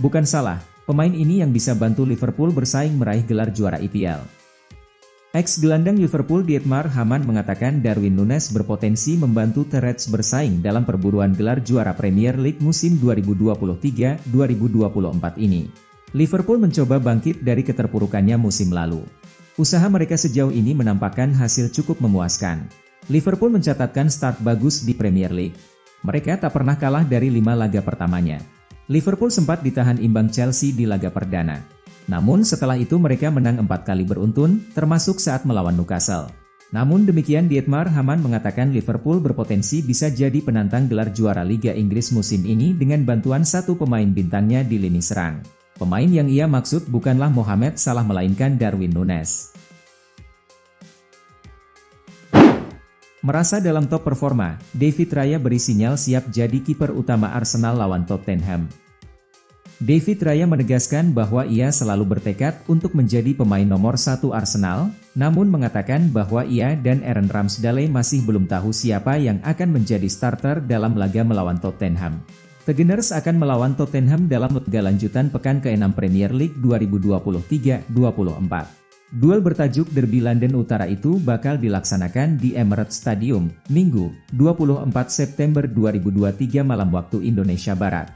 Bukan salah, pemain ini yang bisa bantu Liverpool bersaing meraih gelar juara EPL. Ex-gelandang Liverpool Dietmar Hamann mengatakan Darwin Núñez berpotensi membantu The Reds bersaing dalam perburuan gelar juara Premier League musim 2023-2024 ini. Liverpool mencoba bangkit dari keterpurukannya musim lalu. Usaha mereka sejauh ini menampakkan hasil cukup memuaskan. Liverpool mencatatkan start bagus di Premier League. Mereka tak pernah kalah dari 5 laga pertamanya. Liverpool sempat ditahan imbang Chelsea di laga perdana. Namun setelah itu mereka menang 4 kali beruntun, termasuk saat melawan Newcastle. Namun demikian Dietmar Hamann mengatakan Liverpool berpotensi bisa jadi penantang gelar juara Liga Inggris musim ini dengan bantuan satu pemain bintangnya di lini serang. Pemain yang ia maksud bukanlah Mohamed Salah melainkan Darwin Núñez. Merasa dalam top performa, David Raya beri sinyal siap jadi kiper utama Arsenal lawan Tottenham. David Raya menegaskan bahwa ia selalu bertekad untuk menjadi pemain nomor 1 Arsenal, namun mengatakan bahwa ia dan Aaron Ramsdale masih belum tahu siapa yang akan menjadi starter dalam laga melawan Tottenham. The Gunners akan melawan Tottenham dalam laga lanjutan pekan ke-6 Premier League 2023-24. Duel bertajuk Derby London Utara itu bakal dilaksanakan di Emirates Stadium, Minggu, 24 September 2023 malam waktu Indonesia Barat.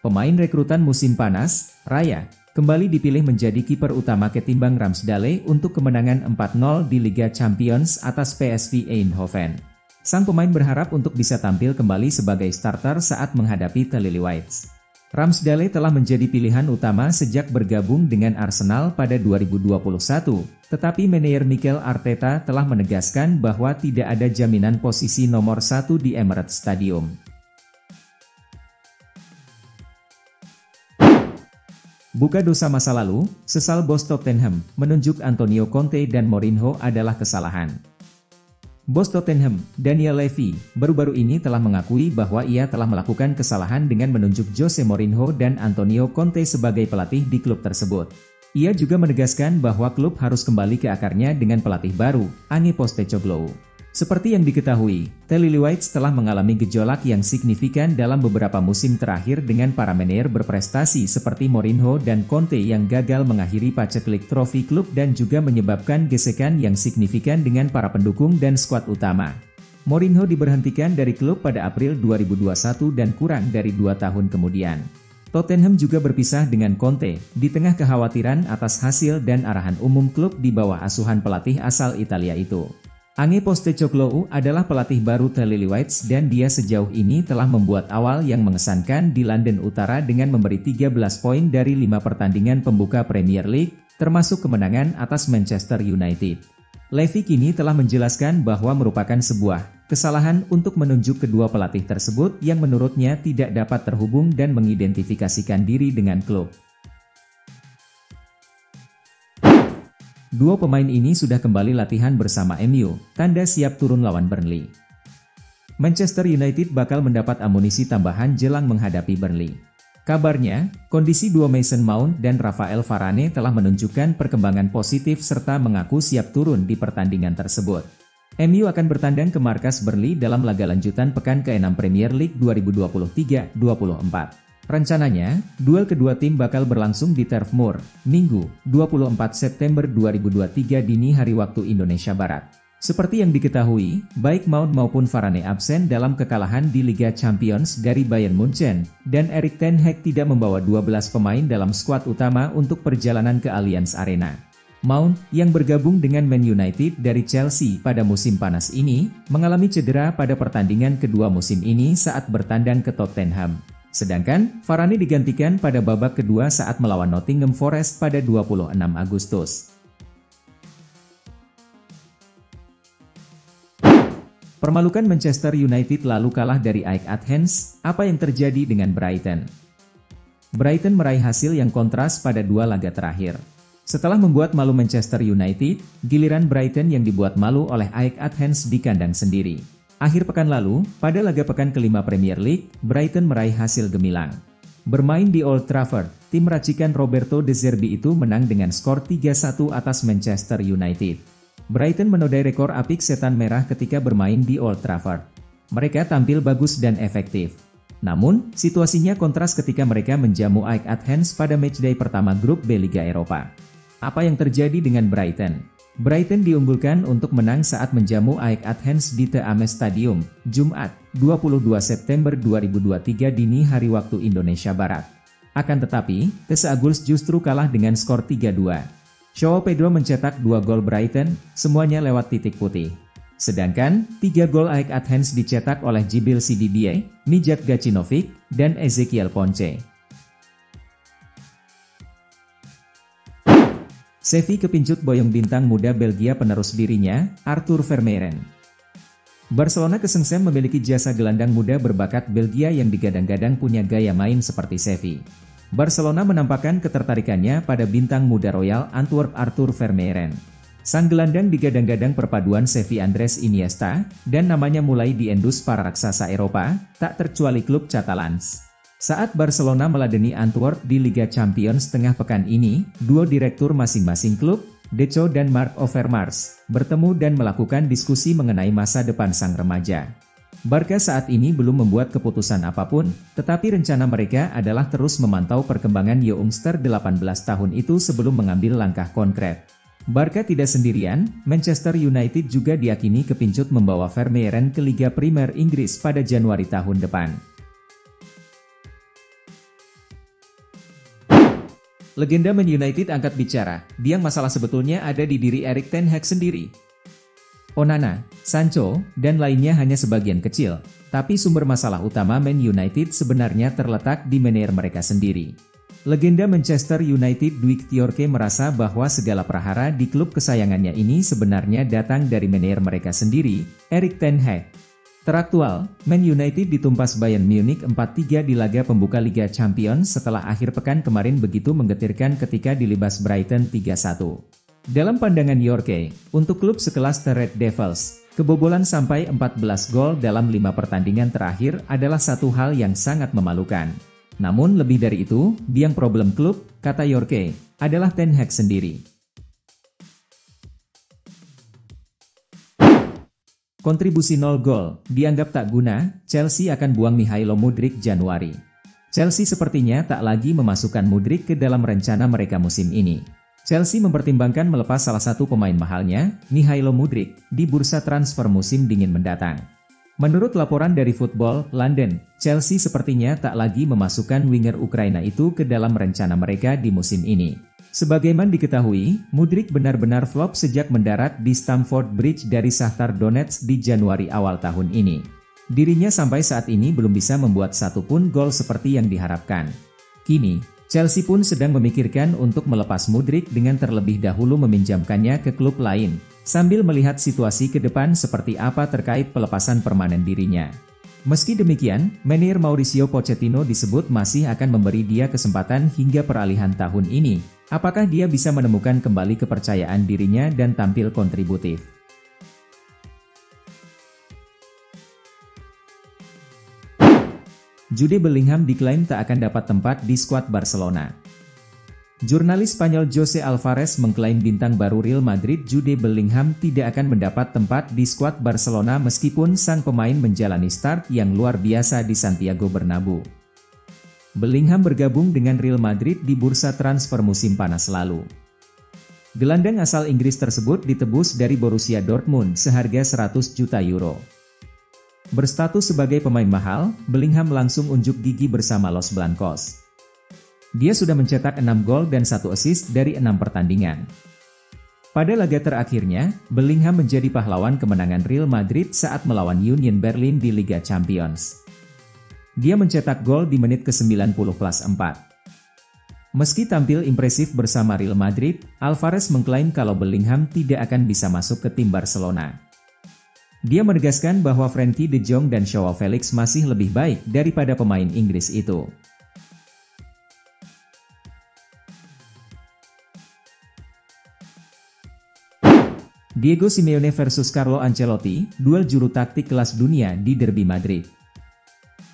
Pemain rekrutan musim panas, Raya, kembali dipilih menjadi kiper utama ketimbang Ramsdale untuk kemenangan 4-0 di Liga Champions atas PSV Eindhoven. Sang pemain berharap untuk bisa tampil kembali sebagai starter saat menghadapi The Lilywhites. Ramsdale telah menjadi pilihan utama sejak bergabung dengan Arsenal pada 2021, tetapi manajer Mikel Arteta telah menegaskan bahwa tidak ada jaminan posisi nomor 1 di Emirates Stadium. Buka dosa masa lalu, sesal bos Tottenham, menunjuk Antonio Conte dan Mourinho adalah kesalahan. Bos Tottenham, Daniel Levy, baru-baru ini telah mengakui bahwa ia telah melakukan kesalahan dengan menunjuk Jose Mourinho dan Antonio Conte sebagai pelatih di klub tersebut. Ia juga menegaskan bahwa klub harus kembali ke akarnya dengan pelatih baru, Ange Postecoglou. Seperti yang diketahui, The Lilywhites telah mengalami gejolak yang signifikan dalam beberapa musim terakhir dengan para manajer berprestasi seperti Mourinho dan Conte yang gagal mengakhiri paceklik trofi klub dan juga menyebabkan gesekan yang signifikan dengan para pendukung dan skuad utama. Mourinho diberhentikan dari klub pada April 2021 dan kurang dari 2 tahun kemudian. Tottenham juga berpisah dengan Conte, di tengah kekhawatiran atas hasil dan arahan umum klub di bawah asuhan pelatih asal Italia itu. Ange Postecoglou adalah pelatih baru The Lilywhites dan dia sejauh ini telah membuat awal yang mengesankan di London Utara dengan memberi 13 poin dari 5 pertandingan pembuka Premier League, termasuk kemenangan atas Manchester United. Levy kini telah menjelaskan bahwa merupakan sebuah kesalahan untuk menunjuk kedua pelatih tersebut yang menurutnya tidak dapat terhubung dan mengidentifikasikan diri dengan klub. Dua pemain ini sudah kembali latihan bersama MU, tanda siap turun lawan Burnley. Manchester United bakal mendapat amunisi tambahan jelang menghadapi Burnley. Kabarnya, kondisi dua Mason Mount dan Rafael Varane telah menunjukkan perkembangan positif serta mengaku siap turun di pertandingan tersebut. MU akan bertandang ke markas Burnley dalam laga lanjutan pekan ke-6 Premier League 2023-24. Rencananya, duel kedua tim bakal berlangsung di Turf Moor, Minggu, 24 September 2023 dini hari waktu Indonesia Barat. Seperti yang diketahui, baik Mount maupun Varane absen dalam kekalahan di Liga Champions dari Bayern Munchen, dan Erik ten Hag tidak membawa 12 pemain dalam skuad utama untuk perjalanan ke Allianz Arena. Mount, yang bergabung dengan Man United dari Chelsea pada musim panas ini, mengalami cedera pada pertandingan kedua musim ini saat bertandang ke Tottenham. Sedangkan, Varane digantikan pada babak kedua saat melawan Nottingham Forest pada 26 Agustus. Permalukan Manchester United lalu kalah dari AEK Athens, apa yang terjadi dengan Brighton? Brighton meraih hasil yang kontras pada 2 laga terakhir. Setelah membuat malu Manchester United, giliran Brighton yang dibuat malu oleh AEK Athens di kandang sendiri. Akhir pekan lalu, pada laga pekan kelima Premier League, Brighton meraih hasil gemilang. Bermain di Old Trafford, tim racikan Roberto De Zerbi itu menang dengan skor 3-1 atas Manchester United. Brighton menodai rekor apik setan merah ketika bermain di Old Trafford. Mereka tampil bagus dan efektif. Namun, situasinya kontras ketika mereka menjamu AEK Athens pada matchday pertama grup B Liga Eropa. Apa yang terjadi dengan Brighton? Brighton diunggulkan untuk menang saat menjamu AEK Athens di The Ames Stadium, Jumat, 22 September 2023 dini hari waktu Indonesia Barat. Akan tetapi, The Eagles justru kalah dengan skor 3-2. Joao Pedro mencetak 2 gol Brighton, semuanya lewat titik putih. Sedangkan, 3 gol AEK Athens dicetak oleh Djibril Sidibé, Mijat Gacinovic, dan Ezekiel Ponce. Xavi kepincut boyong bintang muda Belgia penerus dirinya, Arthur Vermeeren. Barcelona kesengsem memiliki jasa gelandang muda berbakat Belgia yang digadang-gadang punya gaya main seperti Xavi. Barcelona menampakkan ketertarikannya pada bintang muda Royal Antwerp Arthur Vermeeren. Sang gelandang digadang-gadang perpaduan Xavi Andres Iniesta, dan namanya mulai diendus para raksasa Eropa, tak terkecuali klub Catalans. Saat Barcelona meladeni Antwerp di Liga Champions tengah pekan ini, duo direktur masing-masing klub, Deco dan Marc Overmars, bertemu dan melakukan diskusi mengenai masa depan sang remaja. Barca saat ini belum membuat keputusan apapun, tetapi rencana mereka adalah terus memantau perkembangan youngster 18 tahun itu sebelum mengambil langkah konkret. Barca tidak sendirian, Manchester United juga diyakini kepincut membawa Vermeeren ke Liga Primer Inggris pada Januari tahun depan. Legenda Man United angkat bicara, biang masalah sebetulnya ada di diri Erik ten Hag sendiri. Onana, Sancho, dan lainnya hanya sebagian kecil, tapi sumber masalah utama Man United sebenarnya terletak di manajer mereka sendiri. Legenda Manchester United Dwight Yorke merasa bahwa segala prahara di klub kesayangannya ini sebenarnya datang dari manajer mereka sendiri, Erik ten Hag. Teraktual, Man United ditumpas Bayern Munich 4-3 di laga pembuka Liga Champions setelah akhir pekan kemarin begitu menggetirkan ketika dilibas Brighton 3-1. Dalam pandangan Yorke, untuk klub sekelas The Red Devils, kebobolan sampai 14 gol dalam 5 pertandingan terakhir adalah satu hal yang sangat memalukan. Namun lebih dari itu, biang problem klub, kata Yorke, adalah ten Hag sendiri. Kontribusi 0 gol, dianggap tak guna, Chelsea akan buang Mihailo Mudryk Januari. Chelsea sepertinya tak lagi memasukkan Mudryk ke dalam rencana mereka musim ini. Chelsea mempertimbangkan melepas salah satu pemain mahalnya, Mihailo Mudryk, di bursa transfer musim dingin mendatang. Menurut laporan dari Football London, Chelsea sepertinya tak lagi memasukkan winger Ukraina itu ke dalam rencana mereka di musim ini. Sebagaimana diketahui, Mudryk benar-benar flop sejak mendarat di Stamford Bridge dari Shakhtar Donetsk di Januari awal tahun ini. Dirinya sampai saat ini belum bisa membuat satu pun gol seperti yang diharapkan. Kini, Chelsea pun sedang memikirkan untuk melepas Mudryk dengan terlebih dahulu meminjamkannya ke klub lain, sambil melihat situasi ke depan seperti apa terkait pelepasan permanen dirinya. Meski demikian, manajer Mauricio Pochettino disebut masih akan memberi dia kesempatan hingga peralihan tahun ini. Apakah dia bisa menemukan kembali kepercayaan dirinya dan tampil kontributif? Jude Bellingham diklaim tak akan dapat tempat di skuad Barcelona. Jurnalis Spanyol Jose Alvarez mengklaim bintang baru Real Madrid Jude Bellingham tidak akan mendapat tempat di skuad Barcelona meskipun sang pemain menjalani start yang luar biasa di Santiago Bernabeu. Bellingham bergabung dengan Real Madrid di bursa transfer musim panas lalu. Gelandang asal Inggris tersebut ditebus dari Borussia Dortmund seharga 100 juta euro. Berstatus sebagai pemain mahal, Bellingham langsung unjuk gigi bersama Los Blancos. Dia sudah mencetak 6 gol dan 1 assist dari 6 pertandingan. Pada laga terakhirnya, Bellingham menjadi pahlawan kemenangan Real Madrid saat melawan Union Berlin di Liga Champions. Dia mencetak gol di menit ke-90+4. Meski tampil impresif bersama Real Madrid, Alvarez mengklaim kalau Bellingham tidak akan bisa masuk ke tim Barcelona. Dia menegaskan bahwa Frenkie de Jong dan Joao Felix masih lebih baik daripada pemain Inggris itu. Diego Simeone versus Carlo Ancelotti, duel juru taktik kelas dunia di Derby Madrid.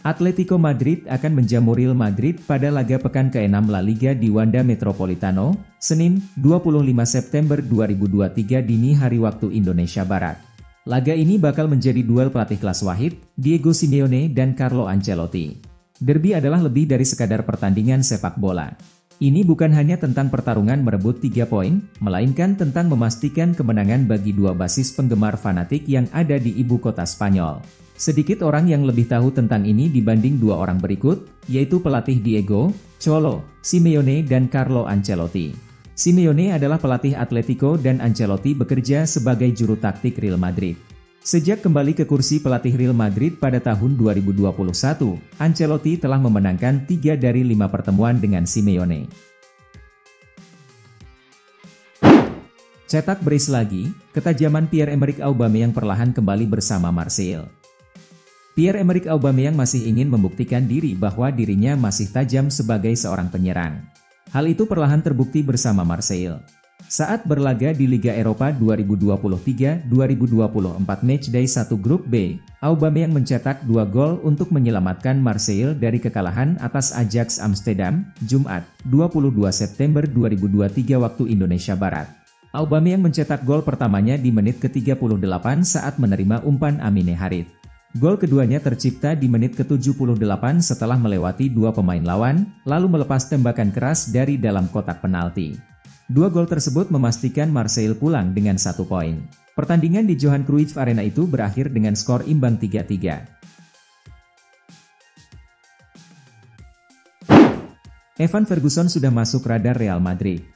Atletico Madrid akan menjamu Real Madrid pada laga pekan ke-6 La Liga di Wanda Metropolitano, Senin, 25 September 2023 dini hari waktu Indonesia Barat. Laga ini bakal menjadi duel pelatih kelas wahid, Diego Simeone dan Carlo Ancelotti. Derby adalah lebih dari sekadar pertandingan sepak bola. Ini bukan hanya tentang pertarungan merebut 3 poin, melainkan tentang memastikan kemenangan bagi dua basis penggemar fanatik yang ada di ibu kota Spanyol. Sedikit orang yang lebih tahu tentang ini dibanding dua orang berikut, yaitu pelatih Diego Cholo Simeone dan Carlo Ancelotti. Simeone adalah pelatih Atletico dan Ancelotti bekerja sebagai juru taktik Real Madrid. Sejak kembali ke kursi pelatih Real Madrid pada tahun 2021, Ancelotti telah memenangkan 3 dari 5 pertemuan dengan Simeone. Cetak brace lagi, ketajaman Pierre-Emerick Aubameyang perlahan kembali bersama Marseille. Pierre-Emerick Aubameyang masih ingin membuktikan diri bahwa dirinya masih tajam sebagai seorang penyerang. Hal itu perlahan terbukti bersama Marseille. Saat berlaga di Liga Eropa 2023-2024 Matchday 1 Grup B, Aubameyang mencetak 2 gol untuk menyelamatkan Marseille dari kekalahan atas Ajax Amsterdam, Jumat, 22 September 2023 waktu Indonesia Barat. Aubameyang mencetak gol pertamanya di menit ke-38 saat menerima umpan Amine Harit. Gol keduanya tercipta di menit ke-78 setelah melewati 2 pemain lawan, lalu melepas tembakan keras dari dalam kotak penalti. 2 gol tersebut memastikan Marseille pulang dengan 1 poin. Pertandingan di Johan Cruyff Arena itu berakhir dengan skor imbang 3-3. Evan Ferguson sudah masuk radar Real Madrid.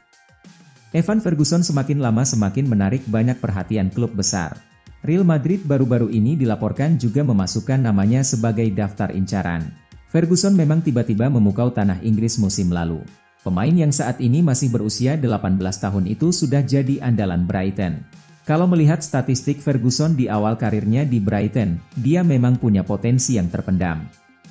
Evan Ferguson semakin lama semakin menarik banyak perhatian klub besar. Real Madrid baru-baru ini dilaporkan juga memasukkan namanya sebagai daftar incaran. Ferguson memang tiba-tiba memukau tanah Inggris musim lalu. Pemain yang saat ini masih berusia 18 tahun itu sudah jadi andalan Brighton. Kalau melihat statistik Ferguson di awal karirnya di Brighton, dia memang punya potensi yang terpendam.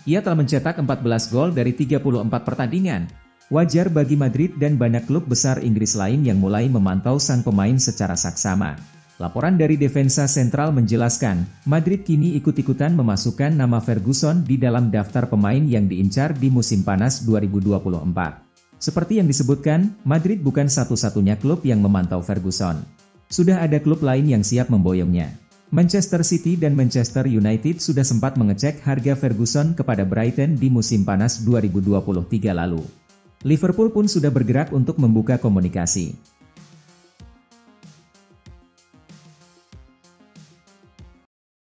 Ia telah mencetak 14 gol dari 34 pertandingan. Wajar bagi Madrid dan banyak klub besar Inggris lain yang mulai memantau sang pemain secara saksama. Laporan dari Defensa Central menjelaskan, Madrid kini ikut-ikutan memasukkan nama Ferguson di dalam daftar pemain yang diincar di musim panas 2024. Seperti yang disebutkan, Madrid bukan satu-satunya klub yang memantau Ferguson. Sudah ada klub lain yang siap memboyongnya. Manchester City dan Manchester United sudah sempat mengecek harga Ferguson kepada Brighton di musim panas 2023 lalu. Liverpool pun sudah bergerak untuk membuka komunikasi.